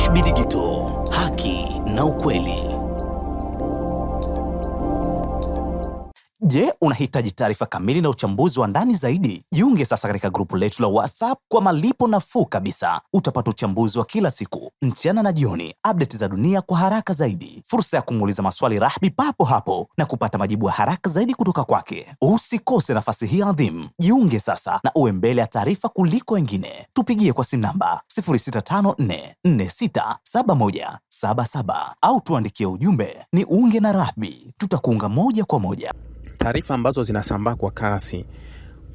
Rahby Digital, haki na ukweli. Je, unahitaji taarifa kamili na uchambuzi wa ndani zaidi? Jiunge sasa katika grupu letu la WhatsApp kwa malipo nafuu kabisa. Utapata uchambuzi wa kila siku, mchana na jioni, update za dunia kwa haraka zaidi, fursa ya kumuuliza maswali Rahby papo hapo na kupata majibu ya haraka zaidi kutoka kwake. Usikose nafasi hii adhimu. Jiunge sasa na uwe mbele ya taarifa kuliko wengine. Tupigie kwa simu namba 0654467177 au tuandikie ujumbe ni unge na Rahby. Tutakuunga moja kwa moja. Taarifa ambazo zinasambaa kwa kasi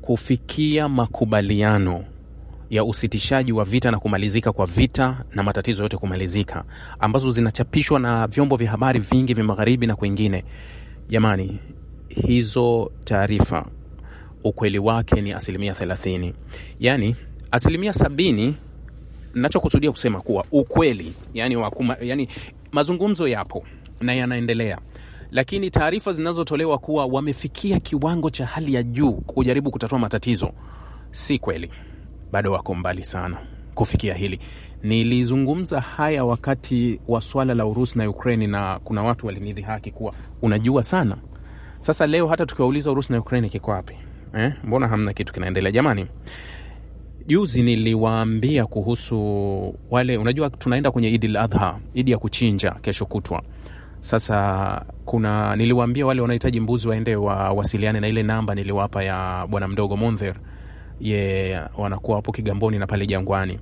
kufikia makubaliano ya usitishaji wa vita na kumalizika kwa vita na matatizo yote kumalizika, ambazo zinachapishwa na vyombo vya habari vingi vya magharibi na kwingine. Jamani, hizo taarifa ukweli wake ni 30%. Yani 70%, ninachokusudia kusema kuwa ukweli, yani mazungumzo yapo na yanaendelea. Lakini taarifa zinazotolewa kuwa wamefikia kiwango cha hali ya juu kujaribu kutatua matatizo, si kweli. Bado wako mbali sana kufikia hili. Nilizungumza haya wakati wa swala la Urusi na Ukraine, na kuna watu walinidhihaki kuwa unajua sana. Sasa leo hata tukiwauliza Urusi na Ukraine kiko wapi? Mbona hamna kitu kinaendelea? Jamani, juzi niliwaambia kuhusu wale, unajua tunaenda kwenye Eid al-Adha, Eid ya kuchinja kesho kutwa. Sasa niliwaambia wale wanahitaji mbuzi waende wasiliane na ile namba niliwapa ya bwana mdogo Monzer. Wanakuwa hapo Kigamboni na pale Jangwani.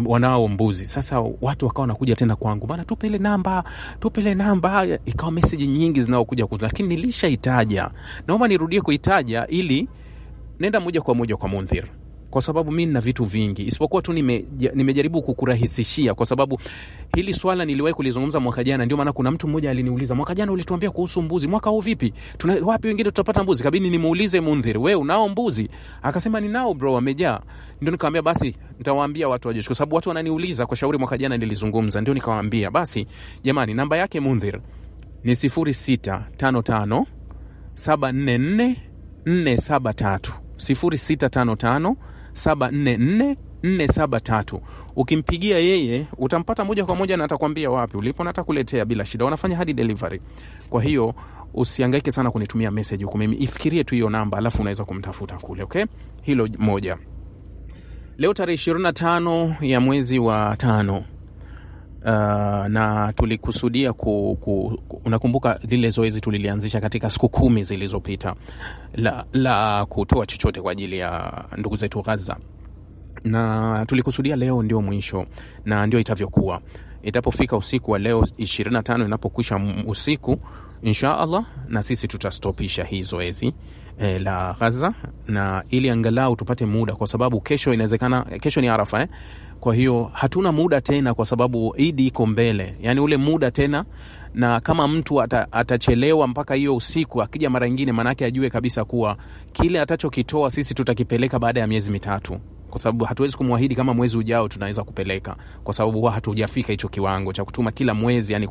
Wanao mbuzi. Sasa watu wakawa wanakuja tena kwangu, bana tupe ile namba. Ikawa message nyingi zinaokuja lakini nilishaitaja. Naomba nirudie kuitaja ili nenda moja kwa Monzer. Kwa sababu mimi nina vitu vingi, isipokuwa tu nimejaribu kukurahisishia, kwa sababu hili swala niliwahi kulizungumza mwaka jana. Ndio maana kuna mtu mmoja aliniuliza, mwaka jana ulituambia kuhusu mbuzi, mwaka huu vipi? Wapi wengine tutapata mbuzi? Kabidi nimuulize Mundhir, wewe unao mbuzi? Akasema ninao bro, wamejaa. Ndio nikamwambia basi nitawaambia watu waje, kwa sababu watu wananiuliza kwa shauri mwaka jana nilizungumza. Ndio nikawaambia basi jamani, namba yake Mundhir ni 0655 744 473 0655 744 473. Ukimpigia yeye utampata moja kwa moja na atakwambia wapi ulipo na atakuletea bila shida. Wanafanya hadi delivery. Kwa hiyo usihangaike sana kunitumia message huko, mimi ifikirie tu hiyo namba alafu unaweza kumtafuta kule, okay? Hilo moja. Leo tarehe 25 ya mwezi wa 5, na tulikusudia unakumbuka lile zoezi tulilianzisha katika siku 10 zilizopita la kutoa chochote kwa ajili ya ndugu zetu Gaza, na tulikusudia leo ndio mwisho na ndio itavyokuwa. Itapofika usiku wa leo 25, inapokwisha usiku inshallah, na sisi tutastopisha hii zoezi la Gaza, na ili angalau tupate muda, kwa sababu kesho inawezekana, kesho ni Arafa Kwa hiyo hatuna muda tena, kwa sababu Eid iko mbele. Yani ule muda tena, na kama mtu atachelewa mpaka hiyo usiku, akija mara nyingine, manake ajue kabisa kuwa kile atachokitoa sisi tutakipeleka baada ya miezi 3. Kwa sababu hatuwezi kumwahidi kama mwezi ujao tunaweza kupeleka, kwa sababu hatujafika hicho kiwango cha kutuma kila mwezi, yani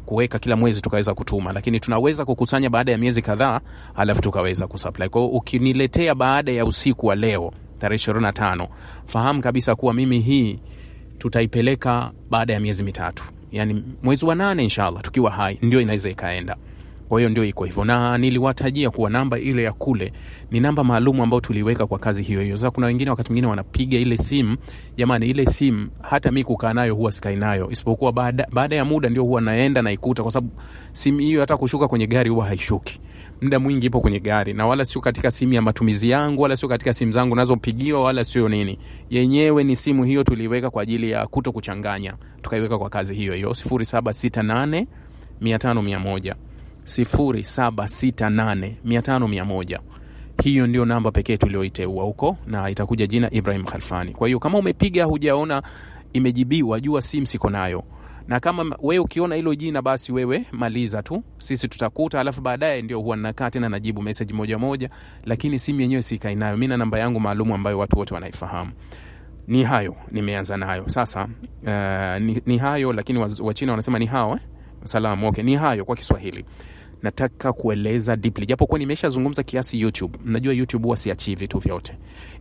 kuweka kila mwezi tukaweza kutuma, lakini tunaweza kukusanya baada ya miezi kadhaa halafu tukaweza kusupply. Kwa hiyo ukiniletea baada ya usiku wa leo tarehe 25, fahamu kabisa kuwa mimi hii tutaipeleka baada ya miezi 3. Yani mwezi wa 8 inshallah tukiwa hai ndio inaweza ikaenda. Kwa hiyo ndio iko hivyo, na niliwatajia kuwa namba ile ya kule ni namba maalum ambayo tuliweka kwa kazi hiyo hiyo. Sasa kuna wengine wakati mwingine wanapiga ile simu, jamani ile simu hata mimi kukaa nayo huwa sikai nayo, isipokuwa baada ya muda ndio huwa naenda na ikuta, kwa sababu simu hiyo hata kushuka kwenye gari huwa haishuki. Muda mwingi ipo kwenye gari, na wala sio katika simu ya matumizi yangu, wala sio katika simu zangu nazopigiwa, wala sio nini. Yenyewe ni simu hiyo tuliweka kwa ajili ya kuto kuchanganya, tukaiweka kwa kazi hiyo hiyo. 0768 500 0768 500. Hiyo ndio namba pekee tulioiteua huko, na itakuja jina Ibrahim Khalfani. Kwa hiyo kama umepiga hujaona imejibiwa, jua simu siko nayo. Na kama wewe ukiona hilo jina, basi wewe maliza tu, sisi tutakuta, alafu baadaye ndio huwa nakaa tena najibu message moja moja, lakini simu yenyewe sikai nayo. Mimi na namba yangu maalum ambayo watu wote wanaifahamu. Ni hayo nimeanza nayo. Sasa ni hayo, lakini Wachina wanasema ni hao salamu. Okay, ni hayo kwa Kiswahili. Nataka kueleza deeply, japo kwa nimeshazungumza kiasi YouTube. Mnajua YouTube huwa siachi vitu vyote,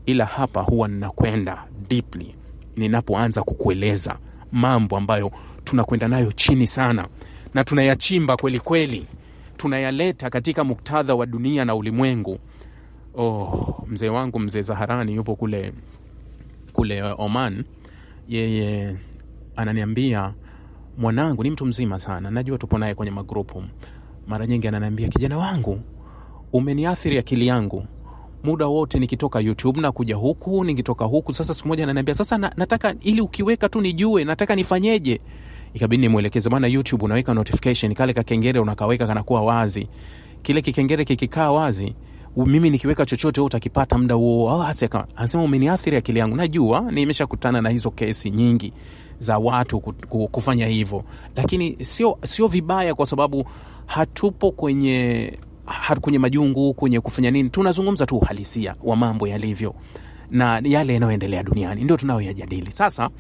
ila hapa huwa ninakwenda deeply ninapoanza kukueleza mambo ambayo tunakwenda nayo chini sana na tunayachimba kweli kweli, tunayaleta katika muktadha wa dunia na ulimwengu. Mzee wangu mzee Zaharani yupo kule Oman, yeye ananiambia, mwanangu ni mtu mzima sana, najua tupo naye kwenye magrupu, mara nyingi ananiambia, kijana wangu umeniathiri akili yangu, muda wote nikitoka YouTube na kuja huku, nikitoka huku. Sasa siku moja ananiambia, sasa nataka ili ukiweka tu nijue, nataka nifanyeje? Ikabidi nimuelekeze, bwana, YouTube unaweka notification, kale kakengele unakaweka kanakuwa wazi. Kile kikengele kikikaa wazi, mimi nikiweka chochote wewe utakipata muda huo. Anasema umeniathiri akili yangu. Najua nimeshakutana na hizo kesi nyingi za watu kufanya hivyo, lakini sio vibaya, kwa sababu hatupo kwenye majungu, kwenye kufanya nini. Tunazungumza tu uhalisia wa mambo yalivyo na yale yanayoendelea duniani, ndio tunayoyajadili. Sasa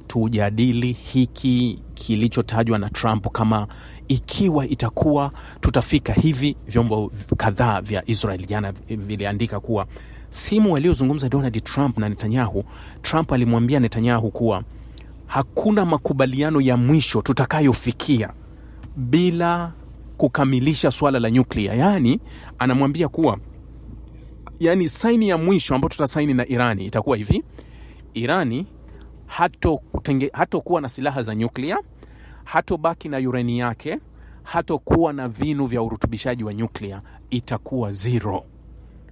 tujadili hiki kilichotajwa na Trump, kama ikiwa itakuwa tutafika hivi. Vyombo kadhaa vya Israel jana viliandika kuwa simu waliozungumza Donald Trump na Netanyahu, Trump alimwambia Netanyahu kuwa hakuna makubaliano ya mwisho tutakayofikia bila kukamilisha swala la nyuklia. Yani anamwambia kuwa, yani saini ya mwisho ambayo tutasaini na Irani itakuwa hivi: Irani hatokuwa na silaha za nyuklia, hatobaki na urani yake, hatokuwa na vinu vya urutubishaji wa nyuklia, itakuwa zero.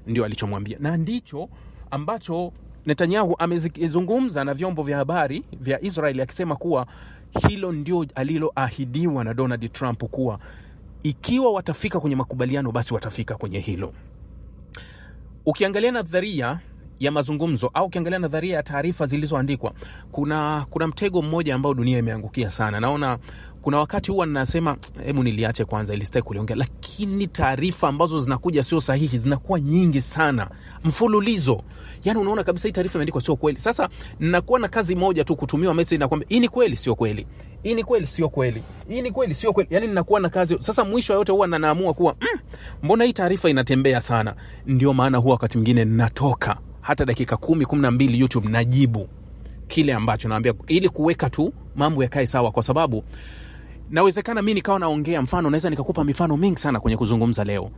Ndio alichomwambia, na ndicho ambacho Netanyahu amezungumza na vyombo vya habari vya Israeli, akisema kuwa hilo ndio aliloahidiwa na Donald Trump, kuwa ikiwa watafika kwenye makubaliano basi watafika kwenye hilo. Ukiangalia nadharia ya mazungumzo au ukiangalia nadharia ya taarifa zilizoandikwa, kuna mtego mmoja ambao dunia imeangukia sana. Naona kuna wakati huwa ninasema hebu niliache kwanza ili sitaki kuliongea, lakini taarifa ambazo zinakuja sio sahihi zinakuwa nyingi sana mfululizo. Yani unaona kabisa hii taarifa imeandikwa sio kweli. Sasa ninakuwa na kazi moja tu, kutumiwa message na kwamba hii ni kweli sio kweli, hii ni kweli sio kweli, hii ni kweli sio kweli. Yani ninakuwa na kazi. Sasa mwisho yote huwa ninaamua kuwa mbona hii taarifa inatembea sana. Ndio maana huwa wakati mwingine ninatoka hata dakika 10-12 YouTube najibu kile ambacho naambia, ili kuweka tu mambo yakae sawa, kwa sababu nawezekana mimi nikawa naongea, mfano naweza nikakupa mifano mingi sana kwenye kuzungumza leo,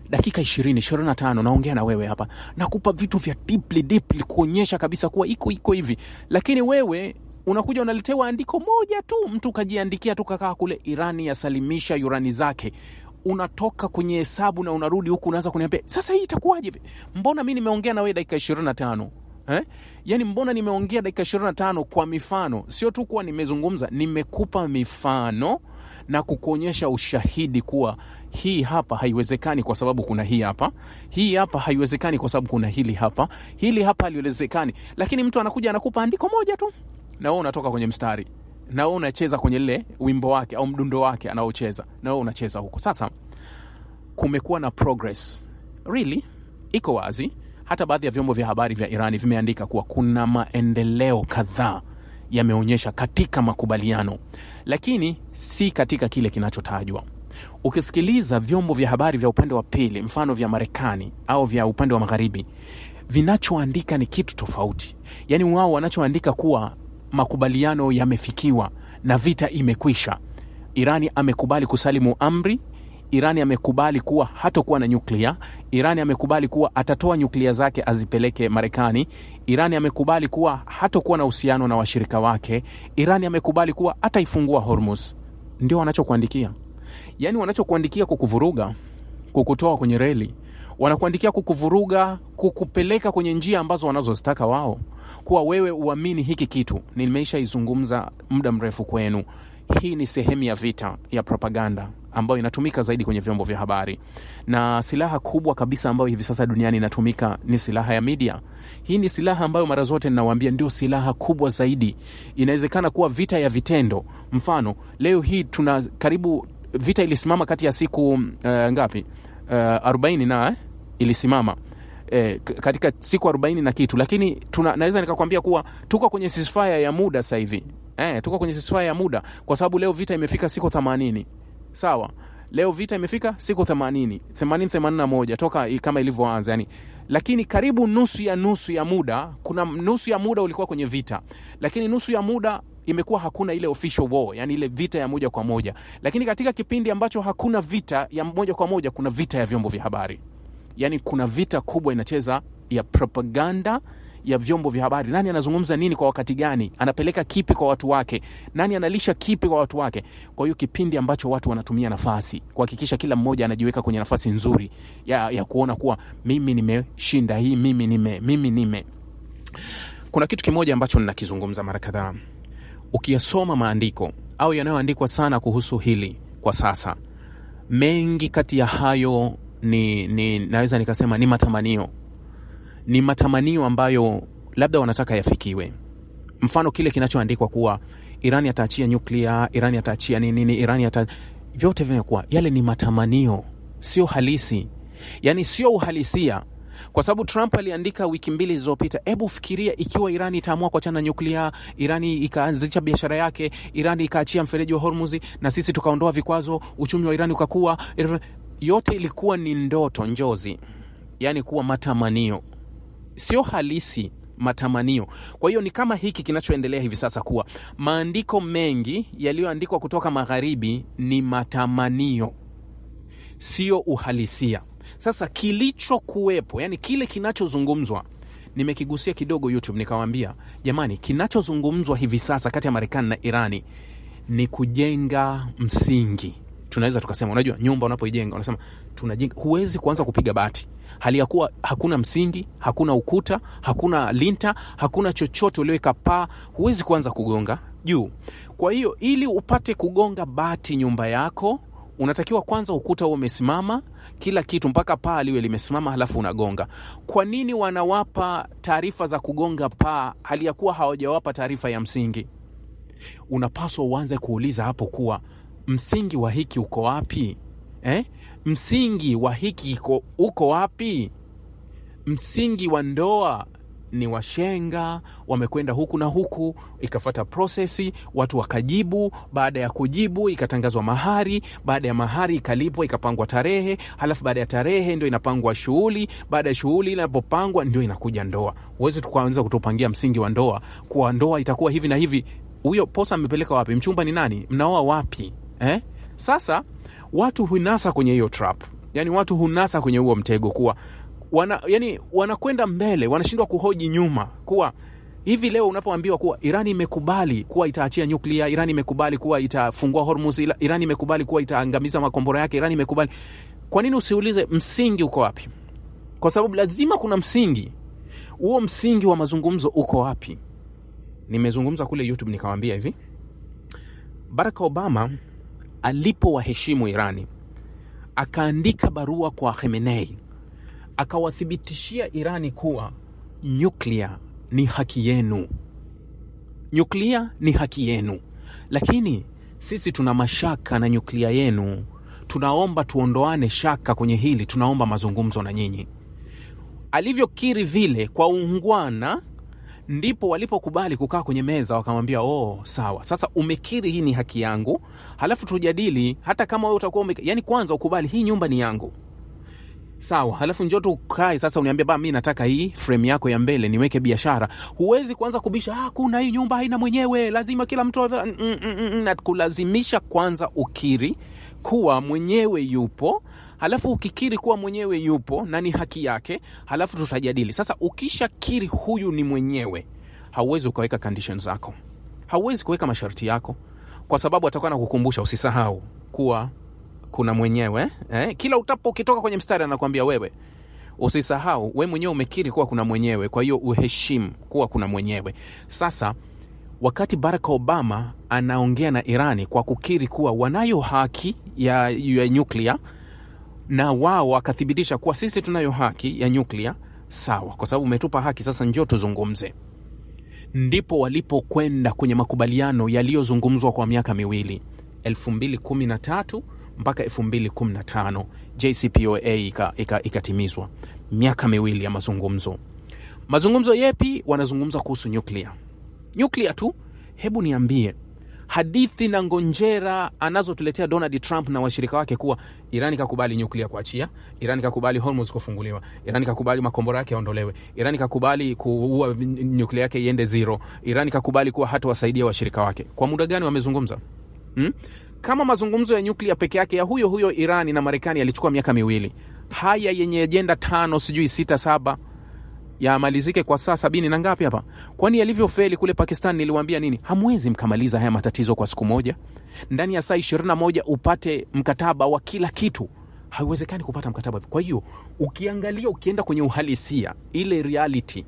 dakika 20-25 naongea na wewe hapa, nakupa vitu vya deeply kuonyesha kabisa kuwa iko hivi, lakini wewe unakuja unaletewa andiko moja tu, mtu kajiandikia tu kakaa kule, Irani yasalimisha urani zake, unatoka kwenye hesabu na unarudi huku unaanza kuniambia sasa hii itakuwaje? Mbona mimi nimeongea na wewe dakika 25? Yani mbona nimeongea dakika 25 kwa mifano, sio tu kuwa nimezungumza, nimekupa mifano na kukuonyesha ushahidi kuwa hii hapa haiwezekani kwa sababu kuna hii hapa, hii hapa haiwezekani kwa sababu kuna hili hapa haliwezekani. Lakini mtu anakuja anakupa andiko moja tu, na wewe unatoka kwenye mstari, na wewe unacheza kwenye ile wimbo wake au mdundo wake anaocheza, na wewe unacheza huko. Sasa kumekuwa na progress really, iko wazi. Hata baadhi ya vyombo vya habari vya Irani vimeandika kuwa kuna maendeleo kadhaa yameonyesha katika makubaliano, lakini si katika kile kinachotajwa. Ukisikiliza vyombo vya habari vya upande wa pili, mfano vya Marekani au vya upande wa magharibi, vinachoandika ni kitu tofauti. Yani wao wanachoandika kuwa makubaliano yamefikiwa na vita imekwisha. Irani amekubali kusalimu amri, Irani amekubali kuwa hatakuwa na nyuklia, Irani amekubali kuwa atatoa nyuklia zake azipeleke Marekani, Irani amekubali kuwa hatakuwa na uhusiano na washirika wake, Irani amekubali kuwa ataifungua Hormuz. Ndio wanachokuandikia. Yani wanachokuandikia kukuvuruga, kukutoa kwenye reli, wanakuandikia kukuvuruga, kukupeleka kwenye njia ambazo wanazozitaka wao, kuwa wewe uamini hiki kitu. Nimeishaizungumza muda mrefu kwenu. Hii ni sehemu ya vita ya propaganda ambayo inatumika zaidi kwenye vyombo vya habari, na silaha kubwa kabisa ambayo hivi sasa duniani inatumika ni silaha ya media. Hii ni silaha ambayo mara zote ninawaambia ndio silaha kubwa zaidi. Inawezekana kuwa vita ya vitendo. Mfano leo hii tuna karibu vita ilisimama kati ya siku ngapi? 40 na ilisimama katika siku 40 na kitu, lakini naweza nikakwambia kuwa tuko kwenye ceasefire ya muda sasa hivi. Tuko kwenye ceasefire ya muda kwa sababu leo vita imefika siku 80. Sawa? Leo vita imefika siku 81 toka kama ilivyoanza yani. Lakini karibu nusu ya muda, kuna nusu ya muda ulikuwa kwenye vita, lakini nusu ya muda imekuwa hakuna ile official war, yani ile vita ya moja kwa moja. Lakini katika kipindi ambacho hakuna vita ya moja kwa moja, kuna vita ya vyombo vya habari. Yani kuna vita kubwa inacheza ya propaganda ya vyombo vya habari. Nani anazungumza nini kwa wakati gani? Anapeleka kipi kwa watu wake? Nani analisha kipi kwa watu wake? Kwa hiyo kipindi ambacho watu wanatumia nafasi kuhakikisha kila mmoja anajiweka kwenye nafasi nzuri ya kuona kuwa mimi nimeshinda hii, mimi nime. Kuna kitu kimoja ambacho ninakizungumza mara kadhaa. Ukiyasoma maandiko au yanayoandikwa sana kuhusu hili kwa sasa, mengi kati ya hayo ni naweza nikasema ni matamanio. Ni matamanio ambayo labda wanataka yafikiwe. Mfano kile kinachoandikwa kuwa Irani ataachia nyuklia, Irani ataachia nini, vyote vinakuwa yale ni matamanio, sio halisi. Yani sio uhalisia. Kwa sababu Trump aliandika wiki 2 zilizopita, hebu fikiria ikiwa Irani itaamua kuachana nyuklia, Irani ikaanzisha biashara yake, Irani ikaachia mfereji wa Hormuz na sisi tukaondoa vikwazo, uchumi wa Irani ukakua. Yote ilikuwa ni ndoto, njozi. Yani kuwa matamanio, sio halisi, matamanio. Kwa hiyo ni kama hiki kinachoendelea hivi sasa, kuwa maandiko mengi yaliyoandikwa kutoka magharibi ni matamanio, sio uhalisia. Sasa kilichokuwepo, yani kile kinachozungumzwa, nimekigusia kidogo YouTube nikawaambia, jamani, kinachozungumzwa hivi sasa kati ya Marekani na Irani ni kujenga msingi. Tunaweza tukasema, unajua nyumba unapoijenga unasema tunajenga, huwezi kuanza kupiga bati hali ya kuwa hakuna msingi, hakuna ukuta, hakuna linta, hakuna chochote ulioweka paa, huwezi kuanza kugonga juu. Kwa hiyo ili upate kugonga bati nyumba yako, unatakiwa kwanza ukuta uwe umesimama, kila kitu mpaka paa liwe limesimama, halafu unagonga. Kwa nini wanawapa taarifa za kugonga paa hali ya kuwa hawajawapa taarifa ya msingi? Unapaswa uanze kuuliza hapo kuwa msingi wa hiki uko wapi? Msingi wa hiki uko wapi? Msingi wa ndoa ni washenga, wamekwenda huku na huku, ikafuata prosesi, watu wakajibu, baada ya kujibu ikatangazwa mahari, baada ya mahari ikalipwa, ikapangwa tarehe, halafu baada ya tarehe ndio inapangwa shughuli, baada ya shughuli inapopangwa ndio inakuja ndoa. Uweze tukaanza kutupangia msingi wa ndoa, kwa ndoa itakuwa hivi na hivi. Huyo posa amepeleka wapi? Mchumba ni nani? Mnaoa wapi? Sasa watu hunasa kwenye hiyo trap. Yani watu hunasa kwenye huo mtego kuwa wanakwenda mbele, wanashindwa kuhoji nyuma. Kuwa hivi leo unapoambiwa kuwa Irani imekubali kuwa itaachia nyuklia, Irani imekubali kuwa itafungua Hormuz, Irani imekubali kuwa itaangamiza makombora yake, Irani imekubali, kwa nini usiulize msingi uko wapi? Kwa sababu lazima kuna msingi. Huo msingi wa mazungumzo uko wapi? Nimezungumza kule YouTube nikawaambia hivi, Barack Obama alipowaheshimu Irani, akaandika barua kwa Khamenei, akawathibitishia Irani kuwa nyuklia ni haki yenu. Nyuklia ni haki yenu. Lakini sisi tuna mashaka na nyuklia yenu. Tunaomba tuondoane shaka kwenye hili, tunaomba mazungumzo na nyinyi. Alivyokiri vile kwa ungwana, ndipo walipokubali kukaa kwenye meza, wakamwambia, sawa, sasa umekiri hii ni haki yangu, halafu tujadili, hata kama wewe utakuwa yani kwanza ukubali hii nyumba ni yangu. Sawa, halafu njoo tukae sasa uniambie, mimi nataka hii frame yako ya mbele niweke biashara. Huwezi kuanza kubisha, kuna hii nyumba haina mwenyewe, lazima kila mtu na kulazimisha kwanza ukiri kuwa mwenyewe yupo. Halafu ukikiri kuwa mwenyewe yupo na ni haki yake, halafu tutajadili. Sasa ukishakiri huyu ni mwenyewe, hauwezi ukaweka conditions zako, hauwezi kuweka masharti yako, kwa sababu atakuwa anakukumbusha usisahau kuwa kuna mwenyewe. Kila ukitoka kwenye mstari anakuambia wewe usisahau, wewe mwenyewe umekiri kuwa kuna mwenyewe, kwa hiyo uheshimu kuwa kuna mwenyewe. Sasa wakati Barack Obama anaongea na Irani kwa kukiri kuwa wanayo haki ya nyuklia, na wao wakathibitisha kuwa sisi tunayo haki ya nyuklia, sawa, kwa sababu umetupa haki, sasa njoo tuzungumze. Ndipo walipokwenda kwenye makubaliano yaliyozungumzwa kwa miaka miwili, 2013 mpaka 2015 JCPOA ikatimizwa. Miaka miwili ya mazungumzo. Mazungumzo yepi? Wanazungumza kuhusu nyuklia. Nyuklia tu. Hebu niambie, hadithi na ngonjera anazotuletea Donald Trump na washirika wake kuwa Iran ikakubali nyuklia kuachia, Iran ikakubali Hormuz kufunguliwa, Iran ikakubali makombora yake yaondolewe, Iran ikakubali kuua nyuklia yake iende zero, Iran ikakubali kuwa hata wasaidia washirika wake. Kwa muda gani wamezungumza? Kama mazungumzo ya nyuklia peke yake ya huyo Iran na Marekani yalichukua miaka 2, haya yenye agenda 5 sijui 6 7 yamalizike kwa saa 70 na ngapi hapa? Kwani yalivyofeli kule Pakistan niliwaambia nini? Hamwezi mkamaliza haya matatizo kwa siku moja. Ndani ya saa 21 upate mkataba wa kila kitu. Haiwezekani kupata mkataba. Kwa hiyo ukiangalia, ukienda kwenye uhalisia, ile reality,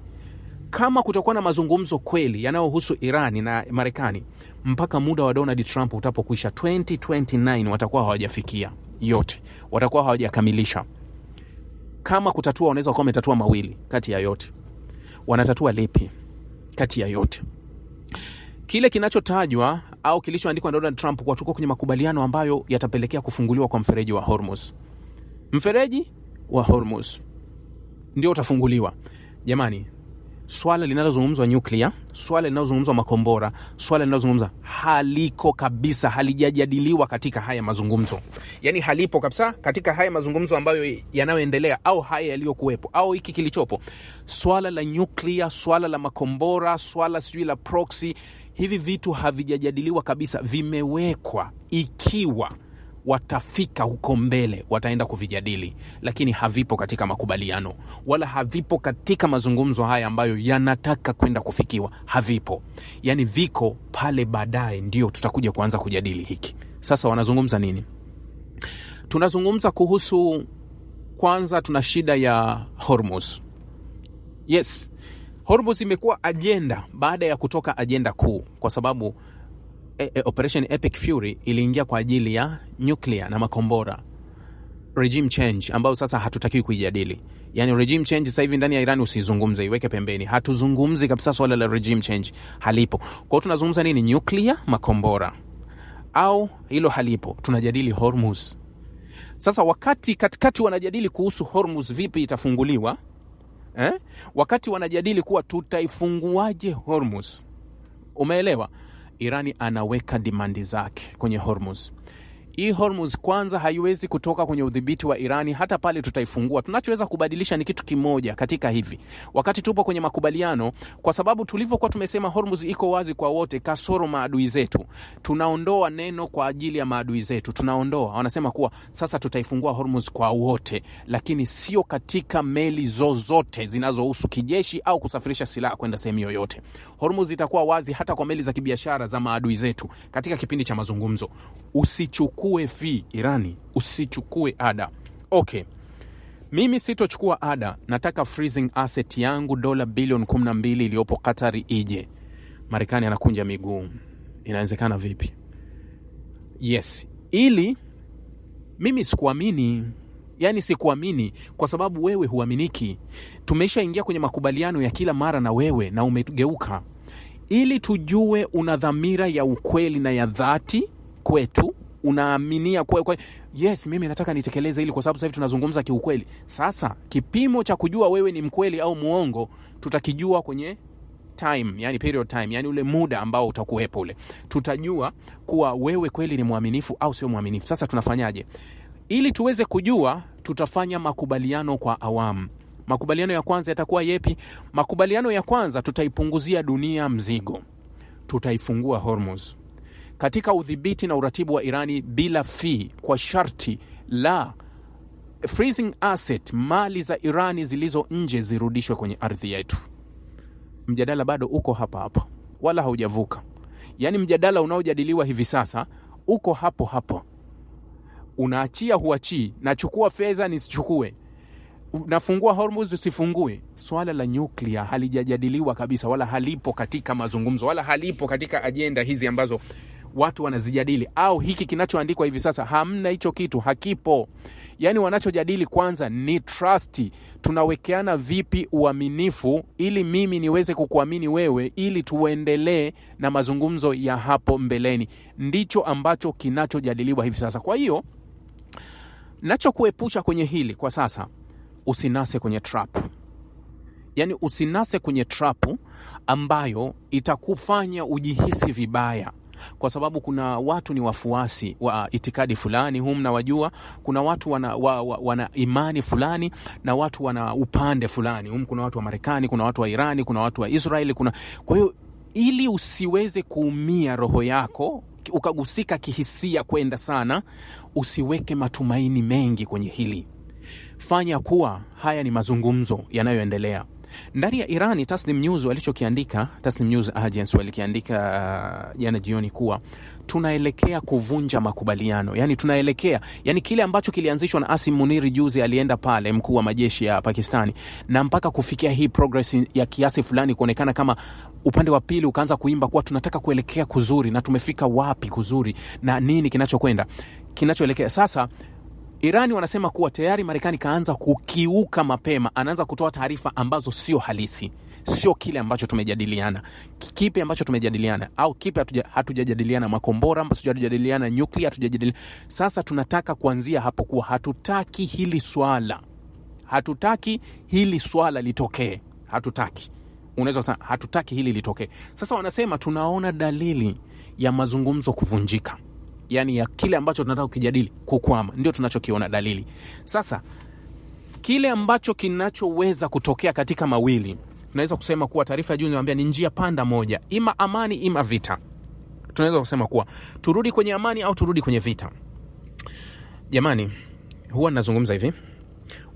kama kutakuwa na mazungumzo kweli yanayohusu Iran na Marekani, mpaka muda wa Donald Trump utapokwisha 2029 watakuwa hawajafikia yote, watakuwa hawajakamilisha. Kama kutatua, wanaweza kuwa wametatua mawili kati ya yote. Wanatatua lipi kati ya yote? Kile kinachotajwa au kilichoandikwa na Donald Trump kwa tuko kwenye makubaliano ambayo yatapelekea kufunguliwa kwa mfereji wa Hormuz. Mfereji wa Hormuz ndio utafunguliwa. Jamani, swala linalozungumzwa nyuklia, swala linalozungumzwa makombora, swala linalozungumzwa haliko kabisa, halijajadiliwa katika haya mazungumzo. Yani halipo kabisa katika haya mazungumzo ambayo yanayoendelea au haya yaliyokuwepo au hiki kilichopo. Swala la nyuklia, swala la makombora, swala sijui la proxy, hivi vitu havijajadiliwa kabisa. Vimewekwa ikiwa watafika huko mbele wataenda kuvijadili, lakini havipo katika makubaliano wala havipo katika mazungumzo haya ambayo yanataka kwenda kufikiwa. Havipo. Yani viko pale baadaye ndio tutakuja kuanza kujadili hiki. Sasa wanazungumza nini? Tunazungumza kuhusu, kwanza tuna shida ya Hormuz. Yes, Hormuz imekuwa agenda baada ya kutoka agenda kuu, kwa sababu Operation Epic Fury iliingia kwa ajili ya nyuklia na makombora. Regime change ambao sasa hatutakiwi kuijadili. Yani regime change sasa hivi ndani ya Iran usizungumze, iweke pembeni. Hatuzungumzi kabisa swala la regime change, halipo. Kwa hiyo tunazungumza nini? Nyuklia, makombora. Au hilo halipo, tunajadili Hormuz. Sasa wakati katikati wanajadili kuhusu Hormuz vipi itafunguliwa, wakati wanajadili kuwa tutaifunguaje Hormuz, umeelewa? Irani anaweka dimandi zake kwenye Hormuz. Hii Hormuz kwanza haiwezi kutoka kwenye udhibiti wa Irani hata pale tutaifungua. Tunachoweza kubadilisha ni kitu kimoja katika hivi. Wakati tupo kwenye makubaliano, kwa sababu tulivyokuwa tumesema Hormuz iko wazi kwa wote kasoro maadui zetu. Tunaondoa neno kwa ajili ya maadui zetu. Tunaondoa. Wanasema kuwa sasa tutaifungua Hormuz kwa wote, lakini sio katika meli zozote zinazohusu kijeshi au kusafirisha silaha kwenda sehemu yoyote. Hormuz itakuwa wazi hata kwa meli za kibiashara za maadui zetu katika kipindi cha mazungumzo. Usichukue fee Irani, usichukue ada. Okay, mimi sitochukua ada, nataka freezing asset yangu dola bilioni 12 iliyopo Qatar ije. Marekani anakunja miguu. Inawezekana vipi? Yes, ili mimi sikuamini. Yani sikuamini kwa sababu wewe huaminiki. Tumeshaingia kwenye makubaliano ya kila mara na wewe na umegeuka. Ili tujue una dhamira ya ukweli na ya dhati kwetu, unaaminia kwa yes, mimi nataka nitekeleze ili, kwa sababu sasa hivi tunazungumza kiukweli. Sasa kipimo cha kujua wewe ni mkweli au muongo tutakijua kwenye time, yani period time, yani ule muda ambao utakuwepo ule. Tutajua kuwa wewe kweli ni muaminifu au sio muaminifu. Sasa tunafanyaje? Ili tuweze kujua, tutafanya makubaliano kwa awamu. Makubaliano ya kwanza yatakuwa yepi? Makubaliano ya kwanza, tutaipunguzia dunia mzigo. Tutaifungua Hormuz katika udhibiti na uratibu wa Irani bila fee, kwa sharti la freezing asset, mali za Irani zilizo nje zirudishwe kwenye ardhi yetu. Mjadala bado uko hapa wala haujavuka. Yani mjadala unaojadiliwa hivi sasa uko hapo. Unaachia huachii, nachukua fedha nisichukue, nafungua Hormuz usifungue. Swala la nyuklia halijajadiliwa kabisa, wala halipo katika mazungumzo, wala halipo katika agenda hizi ambazo watu wanazijadili. Au hiki kinachoandikwa hivi sasa, hamna hicho kitu, hakipo. Yani wanachojadili kwanza ni trust. Tunawekeana vipi uaminifu ili mimi niweze kukuamini wewe, ili tuendelee na mazungumzo ya hapo mbeleni. Ndicho ambacho kinachojadiliwa hivi sasa. Kwa hiyo nachokuepusha kwenye hili kwa sasa, usinase kwenye trap. Yani usinase kwenye trap ambayo itakufanya ujihisi vibaya. kwa sababu kuna watu ni wafuasi wa itikadi fulani, humna wajua, kuna watu wana imani fulani na watu wana upande fulani. Kuna watu wa Marekani, kuna watu wa Irani, kuna watu wa Israeli, kwa hiyo ili usiweze kuumia roho yako ukagusika kihisia kwenda sana, usiweke matumaini mengi kwenye hili. Fanya kuwa haya ni mazungumzo yanayoendelea. Ndani ya Irani, Tasnim News walichokiandika, Tasnim News Agency walikiandika jana jioni kuwa tunaelekea kuvunja makubaliano. Yani kile ambacho kilianzishwa na Asim Muniri juzi, alienda pale mkuu wa majeshi ya Pakistani, na mpaka kufikia hii progress ya kiasi fulani kuonekana kama upande wa pili ukaanza kuimba kuwa tunataka kuelekea kuzuri, na tumefika wapi kuzuri na nini kinachoelekea sasa. Irani wanasema kuwa tayari Marekani kaanza kukiuka mapema, anaanza kutoa taarifa ambazo sio halisi, sio kile ambacho tumejadiliana. Kipi ambacho tumejadiliana au kipi hatujajadiliana? Makombora, hatujajadiliana nyuklia, hatujajadiliana. Sasa tunataka kuanzia hapo kuwa hatutaki hili swala litokee. Unaweza kusema hatutaki hili litokee. Sasa wanasema tunaona dalili ya mazungumzo kuvunjika. Yani ya kile ambacho tunataka kujadili kukwama, ndio tunachokiona dalili. Sasa kile ambacho kinachoweza kutokea katika mawili, tunaweza kusema kuwa taarifa juu inawaambia ni njia panda moja, ima amani ima vita. Tunaweza kusema kuwa turudi kwenye amani au turudi kwenye vita. Jamani, huwa nazungumza hivi,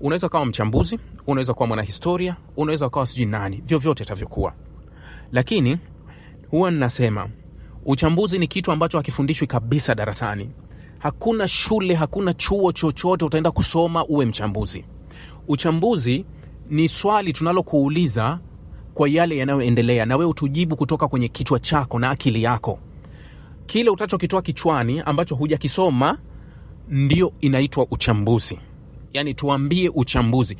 unaweza kuwa mchambuzi, unaweza kuwa mwanahistoria, unaweza kuwa sijui nani, vyovyote itavyokuwa, lakini huwa ninasema uchambuzi ni kitu ambacho hakifundishwi kabisa darasani. Hakuna shule, hakuna chuo chochote utaenda kusoma uwe mchambuzi. Uchambuzi ni swali tunalokuuliza kwa yale yanayoendelea, na wewe utujibu kutoka kwenye kichwa chako na akili yako. Kile utachokitoa kichwani ambacho hujakisoma ndio inaitwa uchambuzi. Yani tuambie uchambuzi.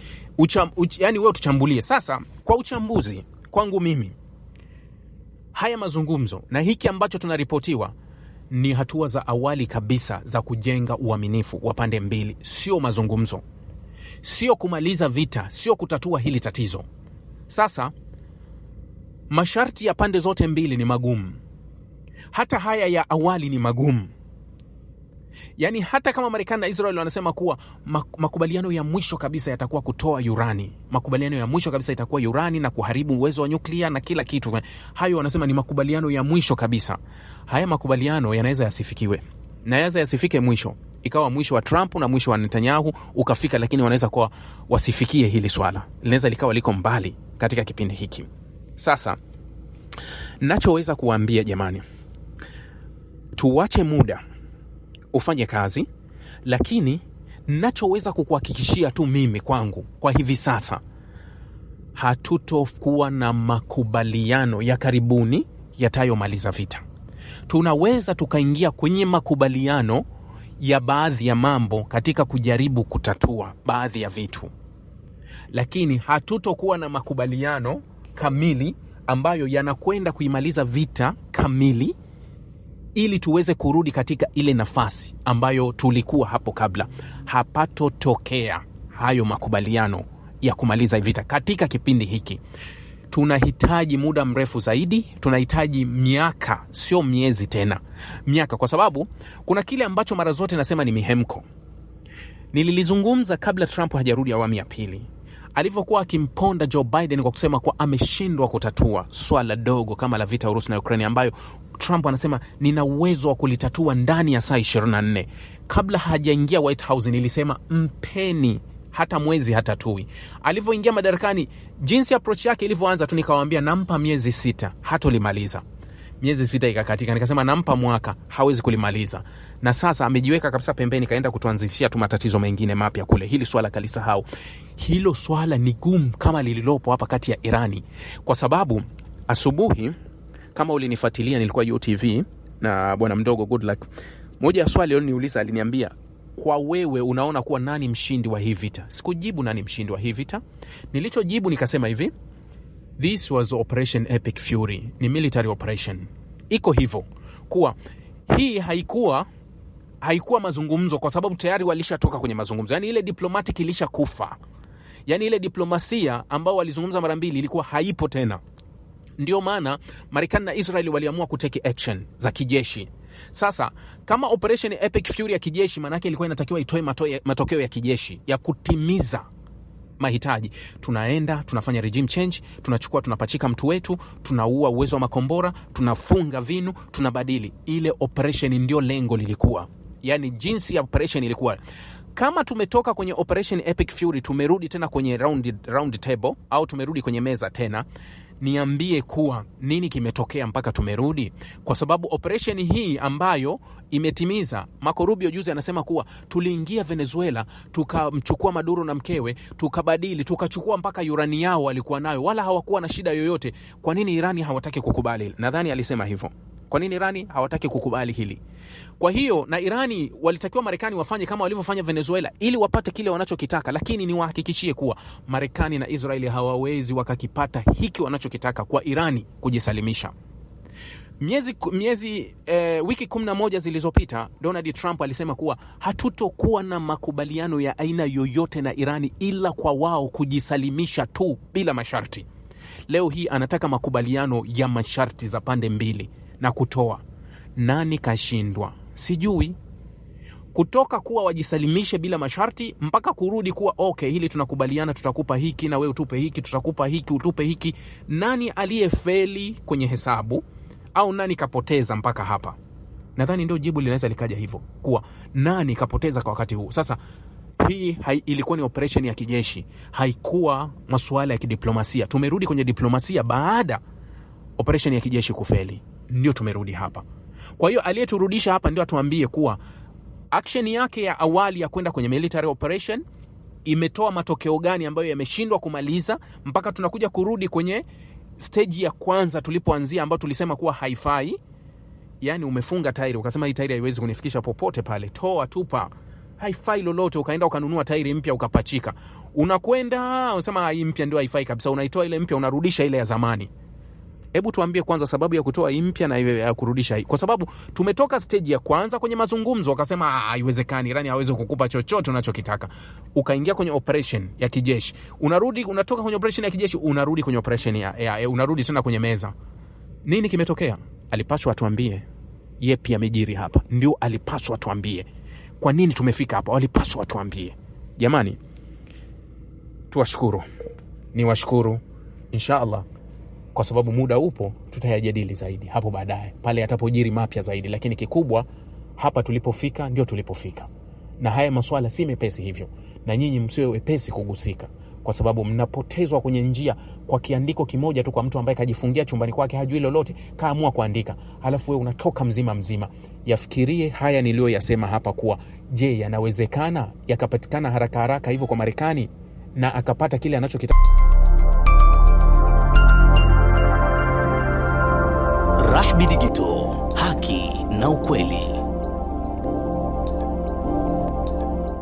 Yani wewe tuchambulie. Sasa kwa uchambuzi kwangu mimi, haya mazungumzo na hiki ambacho tunaripotiwa ni hatua za awali kabisa za kujenga uaminifu wa pande mbili. Sio mazungumzo, sio kumaliza vita, sio kutatua hili tatizo. Sasa masharti ya pande zote mbili ni magumu. Hata haya ya awali ni magumu. Yani hata kama Marekani na Israel wanasema kuwa makubaliano ya mwisho kabisa yatakuwa kutoa urani. Makubaliano ya mwisho kabisa itakuwa urani na kuharibu uwezo wa nyuklia na kila kitu. Hayo wanasema ni makubaliano ya mwisho kabisa. Haya makubaliano yanaweza yasifikiwe. Na yanaweza yasifike mwisho. Ikawa mwisho wa Trump na mwisho wa Netanyahu ukafika, lakini wanaweza kuwa wasifikie hili swala. Linaweza likawa liko mbali katika kipindi hiki. Sasa nachoweza kuambia jamani, tuwache muda ufanye kazi, lakini nachoweza kukuhakikishia tu mimi kwangu kwa hivi sasa, hatutokuwa na makubaliano ya karibuni yatayomaliza vita. Tunaweza tukaingia kwenye makubaliano ya baadhi ya mambo katika kujaribu kutatua baadhi ya vitu, lakini hatutokuwa na makubaliano kamili ambayo yanakwenda kuimaliza vita kamili, ili tuweze kurudi katika ile nafasi ambayo tulikuwa hapo kabla. Hapatotokea hayo makubaliano ya kumaliza vita katika kipindi hiki. Tunahitaji muda mrefu zaidi, tunahitaji miaka, sio miezi tena, miaka. Kwa sababu kuna kile ambacho mara zote nasema ni mihemko. Nililizungumza kabla Trump hajarudi awamu ya pili, alivyokuwa akimponda Joe Biden kwa kusema kuwa ameshindwa kutatua swala dogo kama la vita Urusi na Ukraine, ambayo Trump anasema nina uwezo wa kulitatua ndani ya saa 24. Kabla hajaingia White House nilisema mpeni hata mwezi hatatui. Alivyoingia madarakani, jinsi approach yake ilivyoanza tu, nikawaambia nampa miezi 6 hatolimaliza. Miezi 6 ikakatika, nikasema nampa mwaka hawezi kulimaliza. Na sasa amejiweka kabisa pembeni, kaenda kutuanzishia tu matatizo mengine mapya kule. Hili swala kalisahau. Hilo swala ni gumu kama lililopo hapa kati ya Irani, kwa sababu asubuhi, kama ulinifuatilia, nilikuwa UTV na bwana mdogo Good Luck, moja ya swali aliniuliza, aliniambia, kwa wewe unaona kuwa nani mshindi wa hii vita? Sikujibu nani mshindi wa hii vita. Nilichojibu nikasema hivi, this was Operation Epic Fury. Ni military operation. Iko hivyo kuwa hii haikuwa mazungumzo, kwa sababu tayari walishatoka kwenye mazungumzo. Yani ile diplomatic ilisha kufa. Yani ile diplomasia ambao walizungumza mara mbili ilikuwa haipo tena. Ndio maana Marekani na Israeli waliamua kuteke action za kijeshi. Sasa kama operation Epic Fury ya kijeshi, manake ilikuwa inatakiwa itoe matokeo ya kijeshi ya kutimiza mahitaji. Tunaenda tunafanya regime change, tunachukua tunapachika mtu wetu, tunaua uwezo wa makombora, tunafunga vinu, tunabadili. Ile operation ndio lengo lilikuwa. Yani jinsi ya operation ilikuwa. Kama tumetoka kwenye operation Epic Fury, tumerudi tena kwenye round table au tumerudi kwenye meza tena, niambie kuwa nini kimetokea mpaka tumerudi. Kwa sababu operation hii ambayo imetimiza, Marco Rubio juzi anasema kuwa tuliingia Venezuela, tukamchukua Maduro na mkewe, tukabadili, tukachukua mpaka urani yao walikuwa nayo, wala hawakuwa na shida yoyote. Kwa nini Irani hawataki kukubali? Nadhani alisema hivyo. Kwa nini Irani hawataki kukubali hili? Kwa hiyo na Irani walitakiwa Marekani wafanye kama walivyofanya Venezuela ili wapate kile wanachokitaka, lakini niwahakikishie kuwa Marekani na Israeli hawawezi wakakipata hiki wanachokitaka kwa Irani kujisalimisha. Wiki 11 zilizopita Donald Trump alisema kuwa hatutokuwa na makubaliano ya aina yoyote na Irani ila kwa wao kujisalimisha tu bila masharti. Leo hii anataka makubaliano ya masharti za pande mbili na kutoa. Nani kashindwa? Sijui. Kutoka kuwa wajisalimishe bila masharti mpaka kurudi kuwa okay, hili tunakubaliana, tutakupa hiki na wewe utupe hiki, tutakupa hiki utupe hiki. Nani aliyefeli kwenye hesabu au nani kapoteza mpaka hapa? Nadhani ndio jibu linaweza likaja hivyo, kuwa nani kapoteza kwa wakati huu. Sasa hii ilikuwa ni operation ya kijeshi, haikuwa masuala ya kidiplomasia. Tumerudi kwenye diplomasia baada operation ya kijeshi kufeli. Ndio tumerudi hapa. Kwa hiyo aliyeturudisha hapa ndio atuambie kuwa action yake ya awali ya kwenda kwenye military operation imetoa matokeo gani ambayo yameshindwa kumaliza mpaka tunakuja kurudi kwenye stage ya kwanza tulipoanzia, ambayo tulisema kuwa haifai. Yani umefunga tairi ukasema hii tairi haiwezi kunifikisha popote pale, toa tupa, haifai lolote, ukaenda ukanunua tairi mpya ukapachika. Unakwenda unasema hii mpya ndio haifai kabisa, unaitoa ile mpya unarudisha ile ya zamani. Hebu tuambie kwanza sababu ya kutoa mpya na ya kurudisha hii. Kwa sababu tumetoka stage ya kwanza kwenye mazungumzo, wakasema haiwezekani, Irani hawezi kukupa chochote unachokitaka. Ukaingia kwenye operation ya kijeshi. Unatoka kwenye operation ya kijeshi, unarudi kwenye operation unarudi tena kwenye meza. Nini kimetokea? Alipaswa atuambie. Yepi amejiri hapa? Ndio alipaswa atuambie. Kwa nini tumefika hapa? Walipaswa atuambie. Jamani, tuwashukuru. Niwashukuru inshallah. Kwa sababu muda upo, tutayajadili zaidi hapo baadaye pale atapojiri mapya zaidi, lakini kikubwa hapa tulipofika ndio tulipofika. Na haya masuala si mepesi hivyo, na nyinyi msiwe wepesi kugusika, kwa sababu mnapotezwa kwenye njia kwa kiandiko kimoja tu, kwa mtu ambaye kajifungia chumbani kwake hajui lolote, kaamua kuandika, halafu wewe unatoka mzima. Yafikirie haya niliyoyasema hapa kuwa je, yanawezekana yakapatikana haraka hivyo kwa Marekani na akapata kile anachokitaka. Rahby Digital, haki na ukweli.